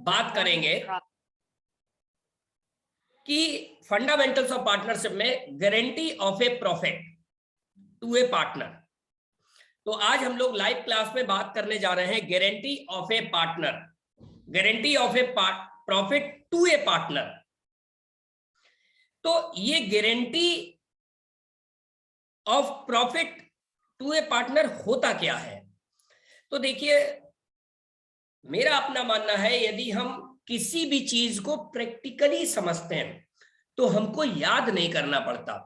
बात करेंगे कि फंडामेंटल्स ऑफ पार्टनरशिप में guarantee of a profit to a partner. तो आज हम लोग लाइव क्लास में बात करने जा रहे हैं guarantee of a partner, guarantee of a profit to a partner. तो ये guarantee of profit to a partner होता क्या है? तो देखिए, मेरा अपना मानना है, यदि हम किसी भी चीज को प्रैक्टिकली समझते हैं तो हमको याद नहीं करना पड़ता।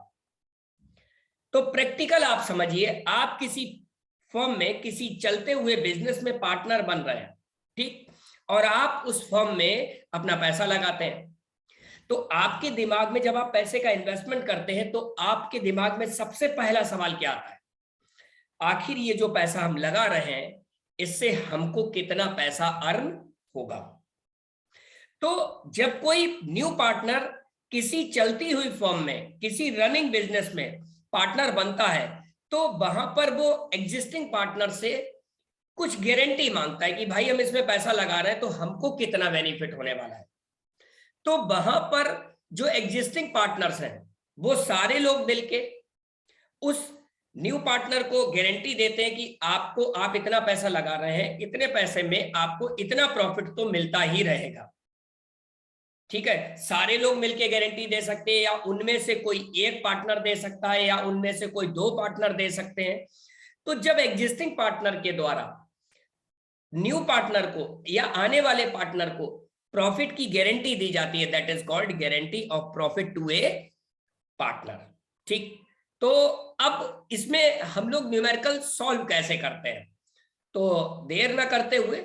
तो प्रैक्टिकल आप समझिए, आप किसी फर्म में, किसी चलते हुए बिजनेस में पार्टनर बन रहे हैं, ठीक, और आप उस फर्म में अपना पैसा लगाते हैं। तो आपके दिमाग में जब आप पैसे का इन्वेस्टमेंट करते हैं तो आपके दिमाग में सबसे पहला सवाल क्या आता है? आखिर ये जो पैसा हम लगा रहे हैं इससे हमको कितना पैसा अर्न होगा। तो जब कोई न्यू पार्टनर किसी चलती हुई फर्म में, किसी रनिंग बिजनेस में पार्टनर बनता है तो वहां पर वो एग्जिस्टिंग पार्टनर से कुछ गारंटी मांगता है कि भाई हम इसमें पैसा लगा रहे हैं तो हमको कितना बेनिफिट होने वाला है। तो वहां पर जो एग्जिस्टिंग पार्टनर्स हैं वो सारे लोग मिलके उस न्यू पार्टनर को गारंटी देते हैं कि आपको, आप इतना पैसा लगा रहे हैं, इतने पैसे में आपको इतना प्रॉफिट तो मिलता ही रहेगा। ठीक है, सारे लोग मिलके गारंटी दे सकते हैं, या उनमें से कोई एक पार्टनर दे सकता है, या उनमें से कोई दो पार्टनर दे सकते हैं। तो जब एग्जिस्टिंग पार्टनर के द्वारा न्यू पार्टनर को या आने वाले पार्टनर को प्रॉफिट की गारंटी दी जाती है, that is called guarantee of profit to a partner. ठीक, तो अब इसमें हम लोग न्यूमेरिकल सॉल्व कैसे करते हैं? तो देर ना करते हुए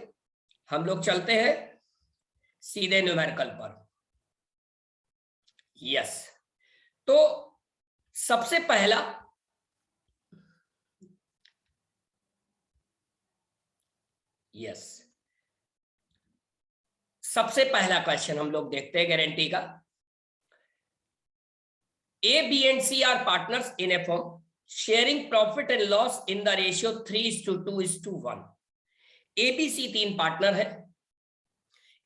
हम लोग चलते हैं सीधे न्यूमेरिकल पर। यस, तो सबसे पहला सबसे पहला क्वेश्चन हम लोग देखते हैं गारंटी का। A, B and C are partners in a firm sharing profit and loss in the ratio 3:2:1। A, B, C तीन पार्टनर है,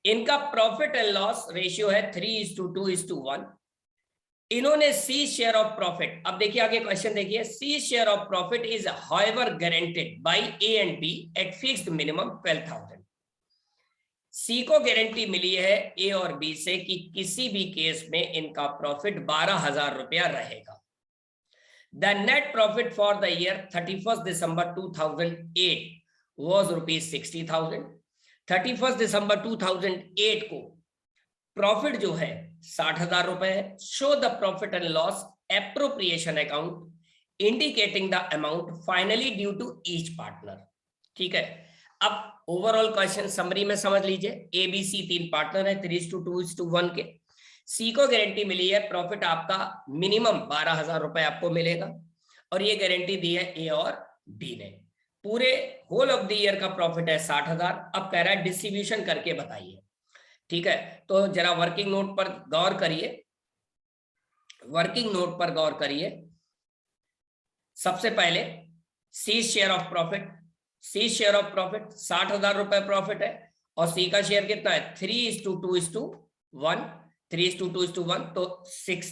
इनका प्रॉफिट एंड लॉस रेशियो है 3:2:1। इन्होंने C शेयर ऑफ प्रॉफिट, अब देखिए आगे क्वेश्चन देखिए, C share of profit is however guaranteed by A and B at fixed minimum 12,000। C को गारंटी मिली है ए और बी से कि किसी भी केस में इनका प्रॉफिट 12,000 रुपया रहेगा। The net profit for the year 31 December 2008 was ₹60,000। 31 दिसंबर 2008 को प्रॉफिट जो है 60,000 रुपए है। Show the profit and loss appropriation account indicating the amount finally due to each partner. ठीक है, अब ओवरऑल क्वेश्चन समरी में समझ लीजिए। ए बी सी तीन पार्टनर है 3:2:1 के। सी को गारंटी मिली है प्रॉफिट आपका मिनिमम 12,000 रुपए आपको मिलेगा, और ये गारंटी दी है ए और बी ने। पूरे होल ऑफ द ईयर का प्रॉफिट है 60,000। अब कह रहा है डिस्ट्रीब्यूशन करके बताइए। ठीक है, तो जरा वर्किंग नोट पर गौर करिए, वर्किंग नोट पर गौर करिए। सबसे पहले C share of profit, C share of profit 60,000 रुपए प्रॉफिट है, और सी का शेयर कितना है 3:2:1। 3:2:1 तो 6,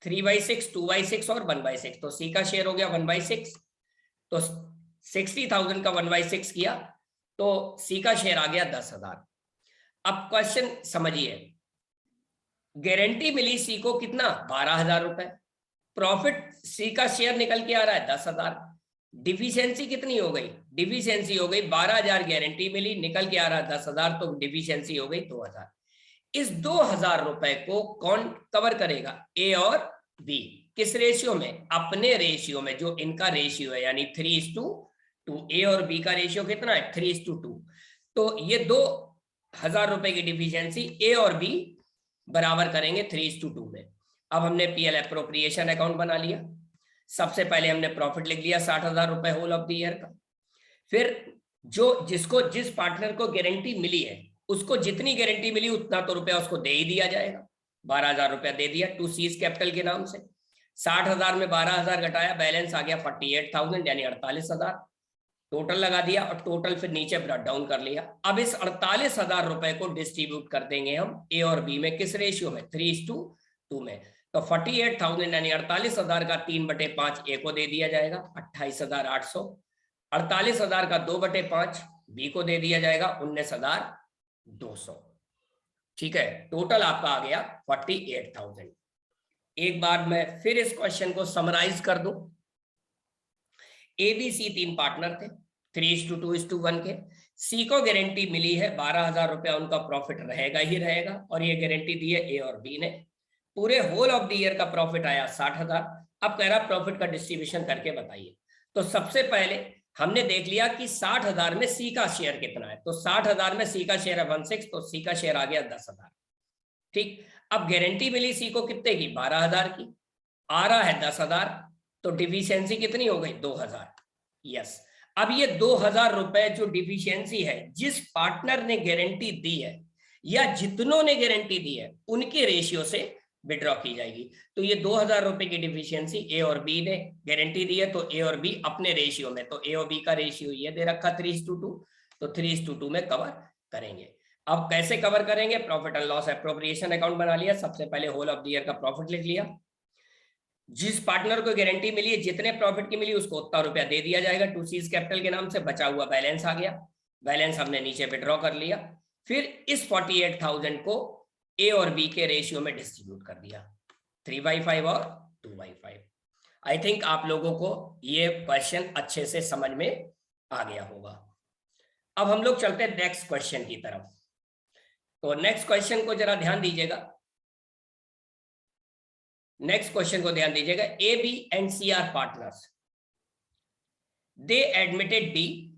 3/6, 2/6 और 1/6, तो सी का शेयर हो गया 1/6। तो 60,000 का 1/6 किया तो सी का शेयर आ गया 10,000। अब क्वेश्चन समझिए, गारंटी मिली सी को कितना 12,000 रुपए, प्रॉफिट सी का शेयर निकल के आ रहा है 10,000। डिफिशियंसी कितनी हो गई? डिफिशियंसी हो गई 12,000, गारंटी मिली, निकल के आ रहा 10,000, तो डिफिशियंसी हो गई 2,000। इस 2,000 रुपए को कौन कवर करेगा? ए और बी। किस रेशियो में? अपने रेशियो में, जो इनका रेशियो है, यानी 3:2। ए और बी का रेशियो कितना है 3:2। तो ये 2,000 रुपए की डिफिशियंसी ए और बी बराबर करेंगे 3:2 में। अब हमने पीएल एप्रोप्रिएशन अकाउंट बना लिया। सबसे पहले हमने प्रॉफिट लिख लिया 60,000 रुपए होल ऑफ द ईयर का। फिर जिस पार्टनर को गारंटी मिली है उसको जितनी गारंटी मिली उतना तो रुपया उसको दे ही दिया जाएगा। 12,000 रुपया दे दिया टू सीज कैपिटल के नाम से। 60,000 में 12,000 घटाया, बैलेंस आ गया 48,000 यानी 48,000। टोटल लगा दिया और टोटल फिर नीचे ब्रेक डाउन कर लिया। अब इस 48,000 रुपए को डिस्ट्रीब्यूट कर देंगे हम ए और बी में, किस रेशियो में, 3:2 में। तो 48,000 यानी 48,000 का 3/5 ए को दे दिया जाएगा 28,800, 48,000 का 2/5 बी को दे दिया जाएगा 19,200। ठीक है, टोटल आपका आ गया 48,000। एक बार मैं फिर इस क्वेश्चन को समराइज कर दूं। एबीसी 3 पार्टनर थे, 3:2:1 के। सी को गारंटी मिली है 12,000 रुपया उनका प्रॉफिट रहेगा ही रहेगा, और ये गारंटी दी है ए और बी ने। पूरे होल ऑफ द ईयर का प्रॉफिट आया 60,000। अब कह रहा प्रॉफिट का डिस्ट्रीब्यूशन करके बताइए। तो सबसे पहले हमने देख लिया कि 60,000 में सी का शेयर कितना है, तो 60,000 में सी का शेयर है 16, तो सी का शेयर आ गया 10,000। ठीक, अब गारंटी मिली सी को कितने की, 12,000 की, आ रहा है 10,000, तो डिफिशियंसी कितनी हो गई, 2,000। यस, अब ये 2,000 रुपए जो डिफिशियंसी है, जिस पार्टनर ने गारंटी दी है या जितनों ने गारंटी दी है उनके रेशियो से विड्रॉ की जाएगी। तो ये 2,000 रुपए की डिफिशियंसी ए और बी ने गारंटी दी है, तो ए और बी अपने रेशियो में, तो ए और बी का रेशियो ये दे रखा 3:2, तो 3:2 में कवर करेंगे। अब कैसे कवर करेंगे, profit and loss appropriation account बना लिया। सबसे पहले होल ऑफ द ईयर का प्रॉफिट लिख लिया। जिस पार्टनर को गारंटी मिली है, जितने प्रॉफिट की मिली उसको उतना रुपया दे दिया जाएगा 2C's कैपिटल के नाम से। बचा हुआ बैलेंस आ गया, बैलेंस हमने नीचे विड्रॉ कर लिया। फिर इस 48,000 को ए और बी के रेशियो में डिस्ट्रीब्यूट कर दिया, 3/5 और 2/5। आई थिंक आप लोगों को ये क्वेश्चन अच्छे से समझ में आ गया होगा। अब हम लोग चलते हैं नेक्स्ट क्वेश्चन की तरफ। तो नेक्स्ट क्वेश्चन को जरा ध्यान दीजिएगा, नेक्स्ट क्वेश्चन को ध्यान दीजिएगा। A, B and C are partners, they admitted D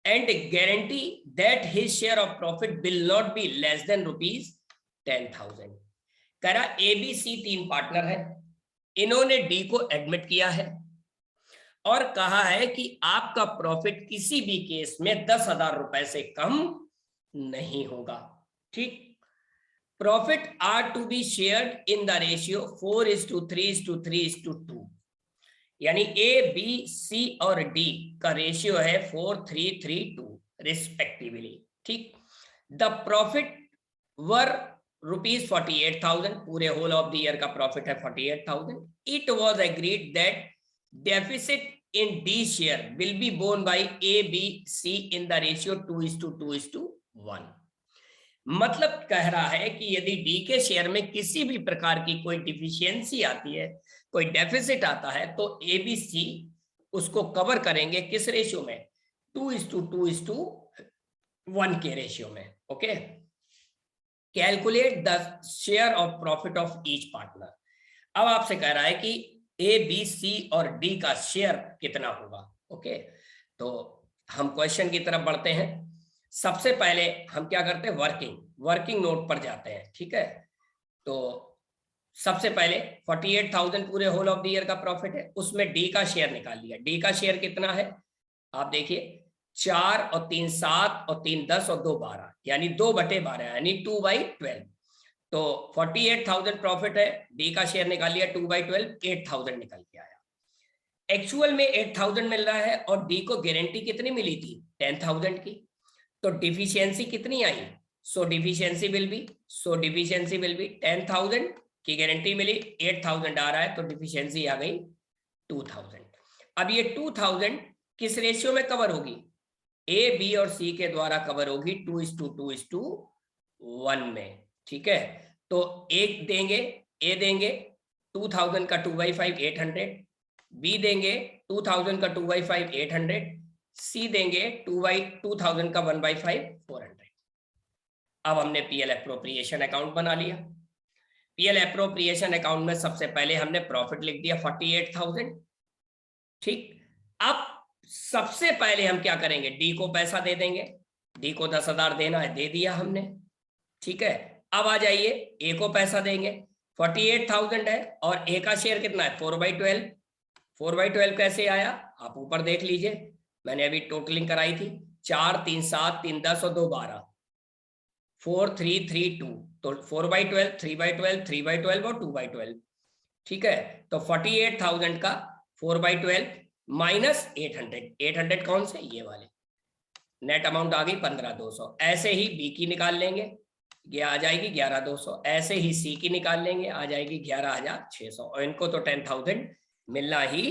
and guarantee that his share of profit will not be less than ₹10,000। कह रहा ABC 3 पार्टनर है, इन्होंने डी को एडमिट किया है और कहा है कि आपका प्रॉफिट किसी भी केस में 10,000 रुपए से कम नहीं होगा। ठीक, profit are to be shared in the ratio 4:3:3:2, यानी ए, बी, सी और डी का रेशियो है 4:3:3:2 रिस्पेक्टिवली। ठीक, द प्रॉफिट वर ₹48,000, पूरे होल ऑफ द ईयर का प्रॉफिट है 48,000। It was agreed that deficit in the share will be borne by A, B, C in the ratio 2:2:1। मतलब कह रहा है कि यदि डी के शेयर में किसी भी प्रकार की कोई डिफिशियंसी आती है, कोई डेफिसिट आता है, तो एबीसी उसको कवर करेंगे किस रेशियो में, 2:2:1 के रेशियो में। Okay, calculate the share of profit of each partner. अब आपसे कह रहा है कि ए, बी, सी और डी का शेयर कितना होगा। ओके, तो हम क्वेश्चन की तरफ बढ़ते हैं। सबसे पहले हम क्या करते हैं, वर्किंग नोट पर जाते हैं। ठीक है, तो सबसे पहले 48,000 पूरे होल ऑफ द ईयर का प्रॉफिट है, उसमें डी का शेयर निकाल लिया। डी का शेयर कितना है, आप देखिए 4 और 3 7 और 3 10 और 2 12, यानी 2/12 यानी 2/12। तो 48,000 प्रॉफिट है, डी का शेयर निकाल लिया 2/12, 8,000 निकल के आया। एक्चुअल में 8,000 मिल रहा है और डी को गारंटी कितनी मिली थी, 10,000 की। तो डिफिशियंसी कितनी आई, सो डिफिशियंसी विल बी 10,000 की गारंटी मिली, 8,000 आ रहा है, तो डिफिशियंसी आ गई 2,000। अब ये 2,000 किस रेशियो में कवर होगी, ए, बी और सी के द्वारा कवर होगी 2:2:1 में। ठीक है, तो एक देंगे, ए देंगे 2,000 का 2/5 800, बी देंगे 2,000 का 2/5 800, सी देंगे 2,000 का 1/5 400। अब हमने पीएल एप्रोप्रिएशन अकाउंट बना लिया। पीएल एप्रोप्रिएशन अकाउंट में सबसे पहले हमने प्रॉफिट लिख दिया 48,000। ठीक, अब सबसे पहले हम क्या करेंगे, डी को पैसा दे देंगे, डी को 10,000 देना है, दे दिया हमने। ठीक है, अब आ जाइए ए को पैसा देंगे, 48,000 है और ए का शेयर कितना है 4/12। 4/12 कैसे आया, आप ऊपर देख लीजिए, मैंने अभी टोटलिंग कराई थी, 4 3 7 3 10 और 2 12, 4:3:3:2, तो 4/12 3/12 3/12 और 2/12। ठीक है, तो 48,000 का 4/12 माइनस 800 कौन से, ये वाले, नेट अमाउंट आ गई 15,200। ऐसे ही बी की निकाल लेंगे, ये आ जाएगी 11,200। ऐसे ही सी की निकाल लेंगे, आ जाएगी 11,600। और इनको तो 10,000 मिलना ही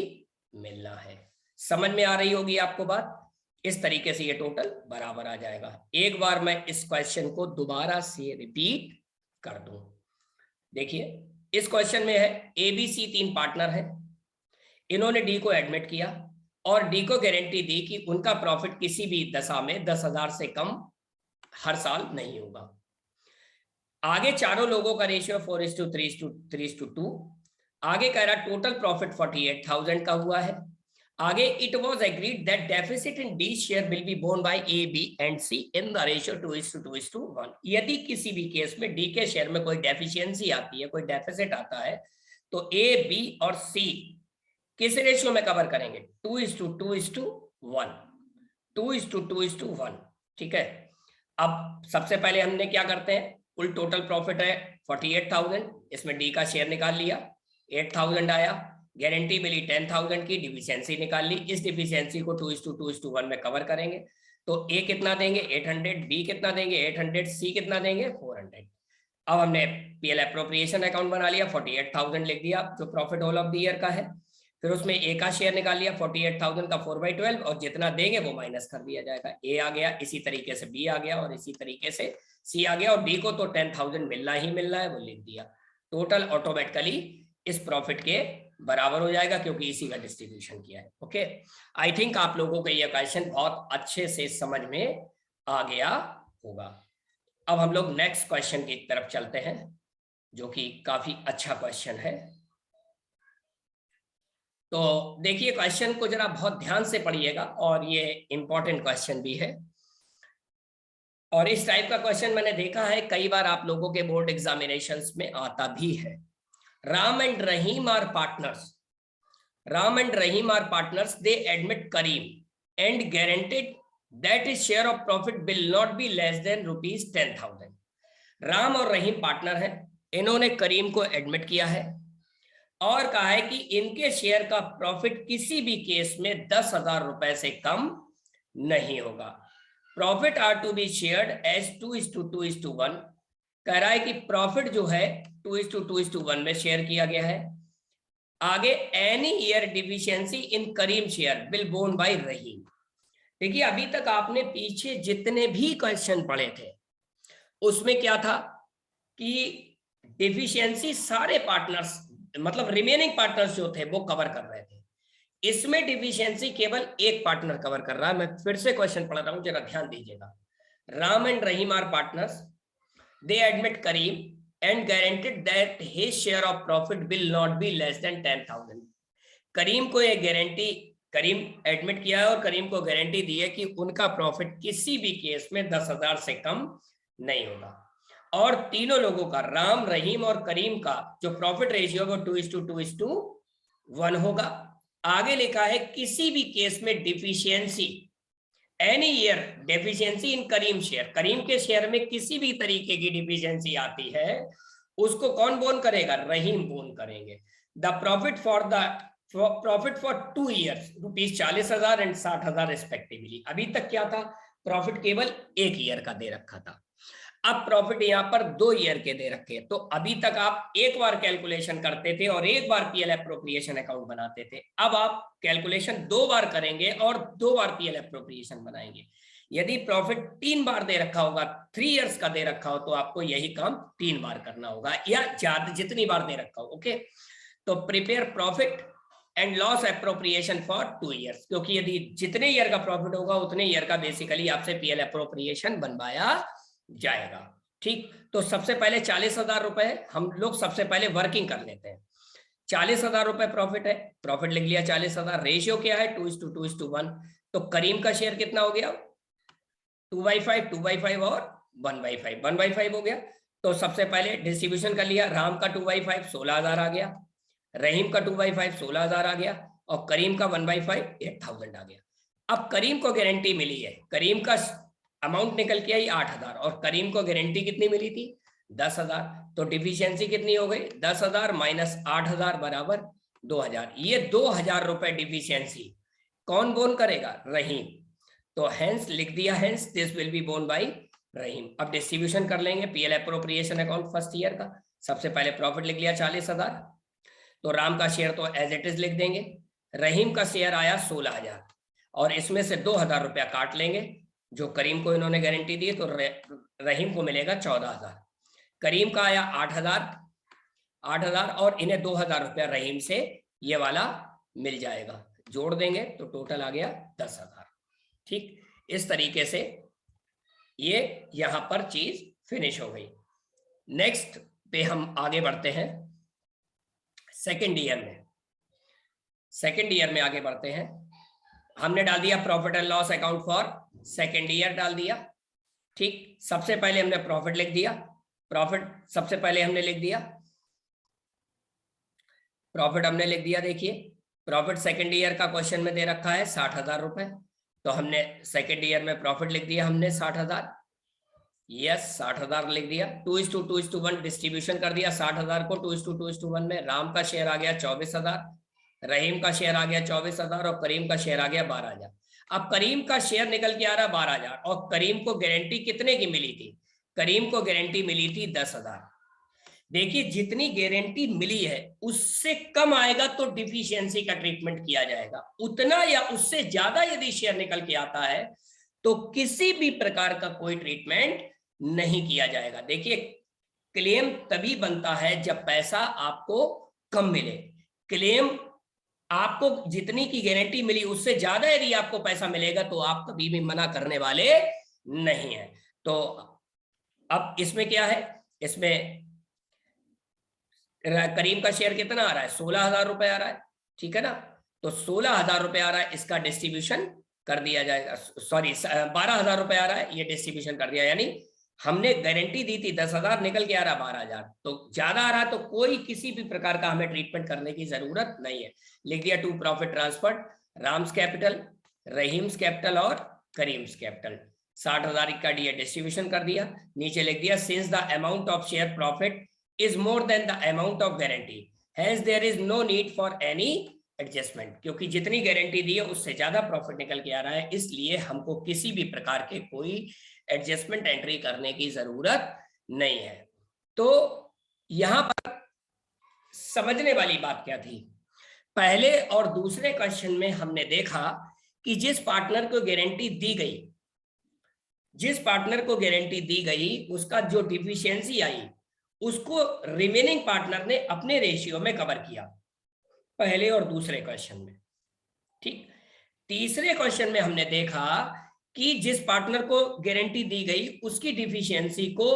मिलना है। समझ में आ रही होगी आपको बात। इस तरीके से ये टोटल बराबर आ जाएगा। एक बार मैं इस क्वेश्चन को दोबारा से रिपीट कर दूं। देखिए इस क्वेश्चन में है एबीसी 3 पार्टनर है, इन्होंने डी को एडमिट किया और डी को गारंटी दी कि उनका प्रॉफिट किसी भी दशा में 10,000 से कम हर साल नहीं होगा। आगे चारों लोगों का रेशियो 4:3:2। आगे कह रहा टोटल प्रॉफिट 48,000 का हुआ है। आगे it was agreed that deficit in the share will be borne by A, B and C in the ratio 2:2:1। यदि किसी भी केस में डी के शेयर में कोई डेफिशिएंसी आती है, कोई डेफिसिट आता है, तो ए, बी और सी किस रेशियो में कवर करेंगे, 2:2:1, 2:2:1। ठीक है। अब सबसे पहले हमने क्या करते हैं, कुल टोटल प्रॉफिट है 48,000, इसमें डी का शेयर निकाल लिया, 8,000 आया, गारंटी मिली 10,000 की, डिफिशियंसी निकाल ली। इस डिफिशियंसी को 2:2:1 में कवर करेंगे। तो ए कितना देंगे 800, बी कितना देंगे 800, सी कितना देंगे 400। अब हमने पीएल एप्रोप्रिएशन अकाउंट बना लिया, 48,000 लिख दिया जो profit whole of the year का है। फिर उसमें ए का शेयर निकाल लिया 48,000 का 4/12, और जितना देंगे वो माइनस कर दिया जाएगा। ए आ गया, इसी तरीके से बी आ गया और इसी तरीके से सी आ गया, और डी को तो 10,000 मिलना ही मिलना है, वो लिख दिया। टोटल ऑटोमेटिकली इस प्रॉफिट के बराबर हो जाएगा क्योंकि इसी का डिस्ट्रीब्यूशन किया है। ओके, आई थिंक आप लोगों को यह क्वेश्चन बहुत अच्छे से समझ में आ गया होगा। अब हम लोग नेक्स्ट क्वेश्चन की तरफ चलते हैं जो कि काफी अच्छा क्वेश्चन है। तो देखिए क्वेश्चन को जरा बहुत ध्यान से पढ़िएगा, और ये इंपॉर्टेंट क्वेश्चन भी है। और इस टाइप का क्वेश्चन मैंने देखा है कई बार आप लोगों के बोर्ड एग्जामिनेशंस में आता भी है। Ram and Rahim are partners, Ram and Rahim are partners. They admit Karim and guaranteed that his share of profit will not be less than ₹10,000. Ram और रहीम पार्टनर हैं, इन्होंने करीम को एडमिट किया है और कहा है कि इनके शेयर का प्रॉफिट किसी भी केस में 10,000 रुपए से कम नहीं होगा। Profit are to be shared as 2:2:1। कह रहा है कि प्रॉफिट जो है 2:2:1 में शेयर किया गया है। आगे any year deficiency in Karim share will borne by Rahim. देखिए अभी तक आपने पीछे जितने भी क्वेश्चन पढ़े थे उसमें क्या था कि डिफिशियंसी सारे पार्टनर्स, मतलब रिमेनिंग पार्टनर्स जो थे वो कवर कर रहे थे। इसमें डिफिशियंसी केवल एक पार्टनर कवर कर रहा है। मैं फिर से क्वेश्चन पढ़ रहा हूं, जरा ध्यान दीजिएगा। Ram and Rahim are partners, they admit Karim and guaranteed that his share of profit will not be less than 10,000। करीम को ये गारंटी, करीम एडमिट किया है और करीम को गारंटी दी है कि उनका प्रॉफिट किसी भी केस में 10,000 से कम नहीं होगा। और तीनों लोगों का, राम, रहीम और करीम का जो प्रॉफिट रेशियो वो 2:2:1 होगा। आगे लिखा है किसी भी केस में deficiency, any year deficiency in Karim share, Karim के शेयर में किसी भी तरीके की डिफिशियंसी आती है उसको कौन बोन करेगा, रहीम बोन करेंगे। The profit for 2 years ₹40,000 and 60,000 respectively. अभी तक क्या था, प्रॉफिट केवल 1 ईयर का दे रखा था, अब प्रॉफिट यहां पर 2 ईयर के दे रखे। तो अभी तक आप एक बार कैलकुलेशन करते थे और एक बार पीएल एप्रोप्रिएशन अकाउंट बनाते थे। अब आप कैलकुलेशन 2 बार करेंगे और 2 बार पीएल एप्रोप्रिएशन बनाएंगे। यदि प्रॉफिट 3 बार दे रखा होगा, 3 इयर्स का दे रखा हो, तो आपको यही काम 3 बार करना होगा या ज्यादा जितनी बार दे रखा हो। ओके, तो prepare profit and loss appropriation for 2 years, क्योंकि यदि जितने ईयर का प्रॉफिट होगा उतने ईयर का बेसिकली आपसे पीएल एप्रोप्रिएशन बनवाया जाएगा। ठीक, तो सबसे पहले 40,000 रुपए हम लोग सबसे पहले वर्किंग कर लेते हैं। 40,000 रुपए प्रॉफिट है, प्रॉफिट लिख लिया 40,000। रेशियो क्या है 2:2:1। तो करीम का शेयर कितना हो गया 2/5, 2/5 और 1/5, 1/5 हो गया। तो सबसे पहले डिस्ट्रीब्यूशन कर लिया, राम का 2/5 16,000 आ गया, रहीम का 2/5 16,000 आ गया, और करीम का 1/5 8,000 आ गया। अब करीम को गारंटी मिली है, करीम का अमाउंट निकल के आई 8,000 और करीम को गारंटी कितनी मिली थी 10,000। तो डिफिशियंसी कितनी हो गई 10,000 माइनस 8,000 बराबर 2,000। ये 2,000 रुपए डिफिशियंसी कौन बोन करेगा? रहीम। तो हेंस लिख दिया, hence this will be borne by Rahim. अब डिस्ट्रीब्यूशन कर लेंगे PL appropriation account first year का। सबसे पहले प्रॉफिट लिख लिया 40,000, तो राम का शेयर तो एज इट इज लिख देंगे। रहीम का शेयर आया 16,000 और इसमें से 2,000 रुपया काट लेंगे जो करीम को इन्होंने गारंटी दी, तो रहीम को मिलेगा 14,000। करीम का आया 8,000 और इन्हें 2,000 रुपया रहीम से ये वाला मिल जाएगा, जोड़ देंगे तो टोटल आ गया 10,000। ठीक, इस तरीके से ये यहां पर चीज फिनिश हो गई। नेक्स्ट पे हम आगे बढ़ते हैं सेकेंड ईयर में। सेकेंड ईयर में आगे बढ़ते हैं। हमने डाल दिया profit and loss account for second year डाल दिया। ठीक, सबसे पहले हमने प्रॉफिट लिख दिया, प्रॉफिट सबसे पहले हमने लिख दिया, प्रॉफिट हमने लिख दिया। देखिए प्रॉफिट सेकेंड ईयर का क्वेश्चन में दे रखा है 60,000 रुपए, तो हमने सेकेंड ईयर में प्रॉफिट लिख दिया हमने 60,000। यस, 60,000 लिख दिया। 2:2:1 डिस्ट्रीब्यूशन कर दिया 60,000 को 2:2:1 में। राम का शेयर आ गया 24,000, रहीम का शेयर आ गया 24,000 और करीम का शेयर आ गया 12,000। अब करीम का शेयर निकल के आ रहा 12,000 और करीम को गारंटी कितने की मिली थी? करीम को गारंटी मिली थी 10,000। देखिए जितनी गारंटी मिली है उससे कम आएगा तो डिफिशियंसी का ट्रीटमेंट किया जाएगा, उतना या उससे ज्यादा यदि शेयर निकल के आता है तो किसी भी प्रकार का कोई ट्रीटमेंट नहीं किया जाएगा। देखिए क्लेम तभी बनता है जब पैसा आपको कम मिले। क्लेम आपको जितनी की गारंटी मिली उससे ज्यादा यदि आपको पैसा मिलेगा तो आप कभी भी मना करने वाले नहीं है। तो अब इसमें क्या है, इसमें करीम का शेयर कितना आ रहा है? 16,000 रुपए आ रहा है, ठीक है ना। तो 16,000 रुपए आ रहा है, इसका डिस्ट्रीब्यूशन कर दिया जाएगा। सॉरी 12,000 रुपए आ रहा है, ये डिस्ट्रीब्यूशन कर दिया। यानी हमने गारंटी दी थी 10,000, निकल के आ रहा 12,000, तो ज्यादा आ रहा तो कोई किसी भी प्रकार का हमें ट्रीटमेंट करने की जरूरत नहीं है। लिख दिया to profit transfer, Ram's capital, Rahim's capital और करीम्स कैपिटल। 60,000 का दिया डिस्ट्रीब्यूशन कर दिया। नीचे लिख दिया since the amount of share profit is more than the amount of guarantee, hence there is no need for any adjustment। क्योंकि जितनी गारंटी दी है उससे ज्यादा प्रॉफिट निकल के आ रहा है, इसलिए हमको किसी भी प्रकार के कोई एडजस्टमेंट एंट्री करने की जरूरत नहीं है। तो यहां पर समझने वाली बात क्या थी? पहले और दूसरे क्वेश्चन में हमने देखा कि जिस पार्टनर को गारंटी दी गई, जिस पार्टनर को गारंटी दी गई उसका जो डिफिशियंसी आई उसको रिमेनिंग पार्टनर ने अपने रेशियो में कवर किया, पहले और दूसरे क्वेश्चन में। ठीक, तीसरे क्वेश्चन में हमने देखा कि जिस पार्टनर को गारंटी दी गई उसकी डिफिशियंसी को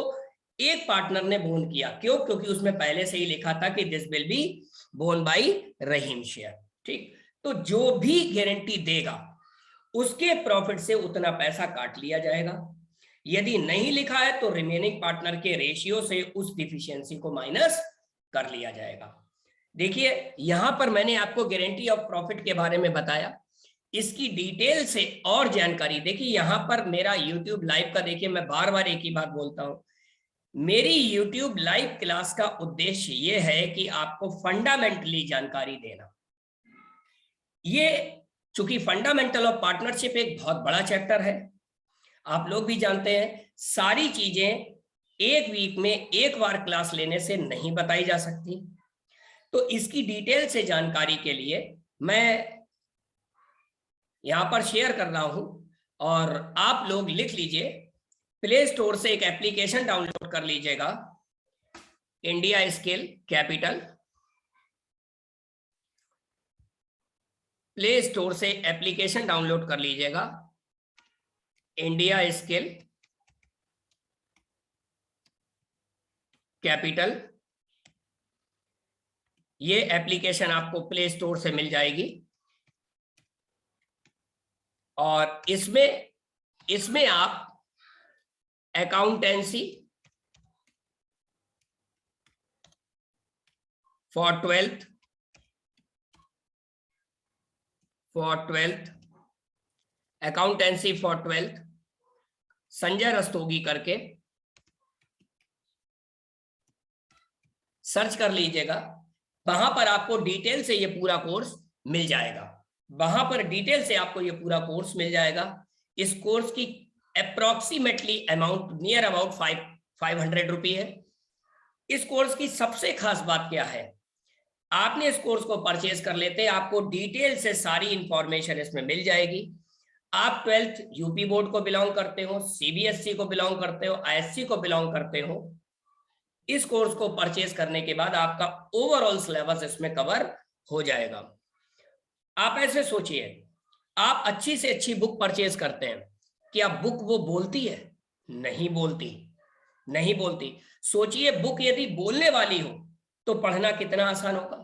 एक पार्टनर ने बोन किया। क्यों? क्योंकि उसमें पहले से ही लिखा था कि this will be borne by Rahim share. ठीक, तो जो भी गारंटी देगा उसके प्रॉफिट से उतना पैसा काट लिया जाएगा। यदि नहीं लिखा है तो रिमेनिंग पार्टनर के रेशियो से उस डिफिशियंसी को माइनस कर लिया जाएगा। देखिए यहां पर मैंने आपको गारंटी ऑफ प्रॉफिट के बारे में बताया, इसकी डिटेल से और जानकारी देखिए यहां पर मेरा यूट्यूब लाइव का। देखिए मैं बार बार एक ही बात बोलता हूं, मेरी यूट्यूब लाइव क्लास का उद्देश्य यह है कि आपको फंडामेंटली जानकारी देना। ये चूंकि फंडामेंटल ऑफ पार्टनरशिप एक बहुत बड़ा चैप्टर है, आप लोग भी जानते हैं सारी चीजें एक वीक में एक बार क्लास लेने से नहीं बताई जा सकती। तो इसकी डिटेल से जानकारी के लिए मैं यहां पर शेयर कर रहा हूं और आप लोग लिख लीजिए, प्ले स्टोर से एक एप्लीकेशन डाउनलोड कर लीजिएगा, India scale capital. Play store से एप्लीकेशन डाउनलोड कर लीजिएगा, इंडिया स्केल कैपिटल। ये एप्लीकेशन आपको प्ले स्टोर से मिल जाएगी और इसमें आप accountancy for twelfth accountancy for twelfth Sanjay Rastogi करके सर्च कर लीजिएगा, वहां पर आपको डिटेल से ये पूरा कोर्स मिल जाएगा। वहां पर डिटेल से आपको ये पूरा कोर्स मिल जाएगा। इस कोर्स की अप्रोक्सीमेटली अमाउंट नियर अबाउट 500 रुपये है। इस कोर्स की सबसे खास बात क्या है, आपने इस कोर्स को परचेज कर लेते हैं, आपको डिटेल से सारी इंफॉर्मेशन इसमें मिल जाएगी। आप 12th यूपी बोर्ड को बिलोंग करते हो, सीबीएसई को बिलोंग करते हो, आईएससी को बिलोंग करते हो, इस कोर्स को परचेज करने के बाद आपका ओवरऑल सिलेबस इसमें कवर हो जाएगा। आप ऐसे सोचिए, आप अच्छी से अच्छी बुक परचेज करते हैं, क्या बुक वो बोलती है? नहीं बोलती, नहीं बोलती। सोचिए बुक यदि बोलने वाली हो तो पढ़ना कितना आसान होगा।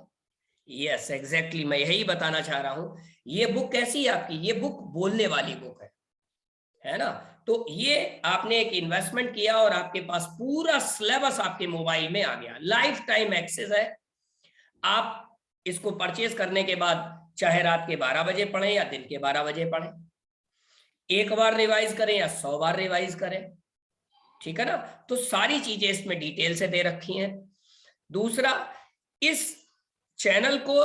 यस एग्जैक्टली, मैं यही बताना चाह रहा हूं। ये बुक कैसी है आपकी? ये बुक बोलने वाली बुक है ना। तो ये आपने एक इन्वेस्टमेंट किया और आपके पास पूरा सिलेबस आपके मोबाइल में आ गया, लाइफ टाइम एक्सेस है। आप इसको परचेज करने के बाद चाहे रात के 12 बजे पढ़ें या दिन के 12 बजे पढ़ें, एक बार रिवाइज करें या 100 बार रिवाइज करें, ठीक है ना। तो सारी चीजें इसमें डिटेल से दे रखी हैं। दूसरा, इस चैनल को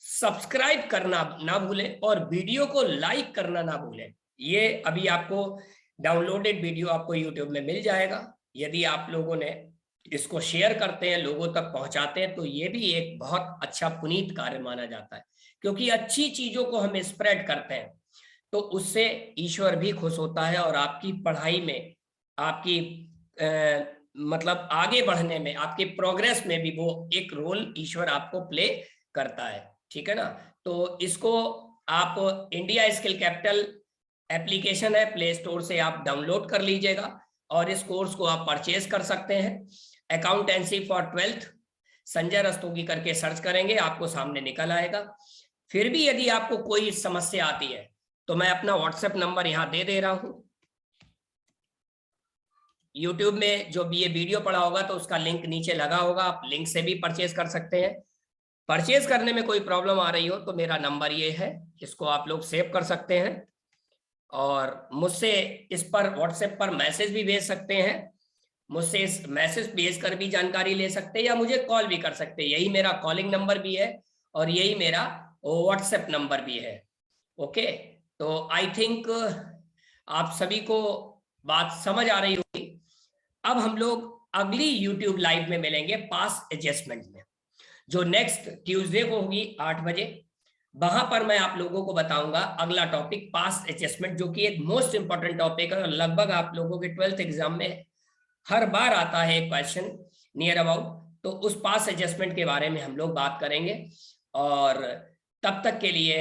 सब्सक्राइब करना ना भूलें और वीडियो को लाइक करना ना भूलें। ये अभी आपको डाउनलोडेड वीडियो आपको यूट्यूब में मिल जाएगा। यदि आप लोगों ने इसको शेयर करते हैं, लोगों तक पहुंचाते हैं, तो ये भी एक बहुत अच्छा पुनीत कार्य माना जाता है, क्योंकि अच्छी चीजों को हम स्प्रेड करते हैं तो उससे ईश्वर भी खुश होता है और आपकी पढ़ाई में, आपकी मतलब आगे बढ़ने में, आपके प्रोग्रेस में भी वो एक रोल ईश्वर आपको प्ले करता है, ठीक है ना। तो इसको आप इंडिया स्किल कैपिटल एप्लीकेशन है, प्ले स्टोर से आप डाउनलोड कर लीजिएगा और इस कोर्स को आप परचेज कर सकते हैं। Accountancy for 12th Sanjay Rastogi करके सर्च करेंगे, आपको सामने निकल आएगा। फिर भी यदि आपको कोई समस्या आती है तो मैं अपना व्हाट्सएप नंबर यहां दे रहा हूं। यूट्यूब में जो भी ये वीडियो पड़ा होगा तो उसका लिंक नीचे लगा होगा, आप लिंक से भी परचेज कर सकते हैं। परचेज करने में कोई प्रॉब्लम आ रही हो तो मेरा नंबर ये है, इसको आप लोग सेव कर सकते हैं और मुझसे इस पर व्हाट्सएप पर मैसेज भी भेज सकते हैं। मुझसे इस मैसेज भेजकर भी जानकारी ले सकते हैं या मुझे कॉल भी कर सकते हैं। यही मेरा कॉलिंग नंबर भी है और यही मेरा व्हाट्सएप नंबर भी है। ओके, तो आई थिंक आप सभी को बात समझ आ रही होगी। अब हम लोग अगली यूट्यूब लाइव में मिलेंगे पास एडजस्टमेंट में, जो नेक्स्ट ट्यूसडे को होगी 8 बजे। वहां पर मैं आप लोगों को बताऊंगा अगला टॉपिक पास एडजस्टमेंट, जो कि एक मोस्ट इंपॉर्टेंट टॉपिक है और लगभग आप लोगों के 12th एग्जाम में हर बार आता है क्वेश्चन नियर अबाउट। तो उस पास एडजस्टमेंट के बारे में हम लोग बात करेंगे और तब तक के लिए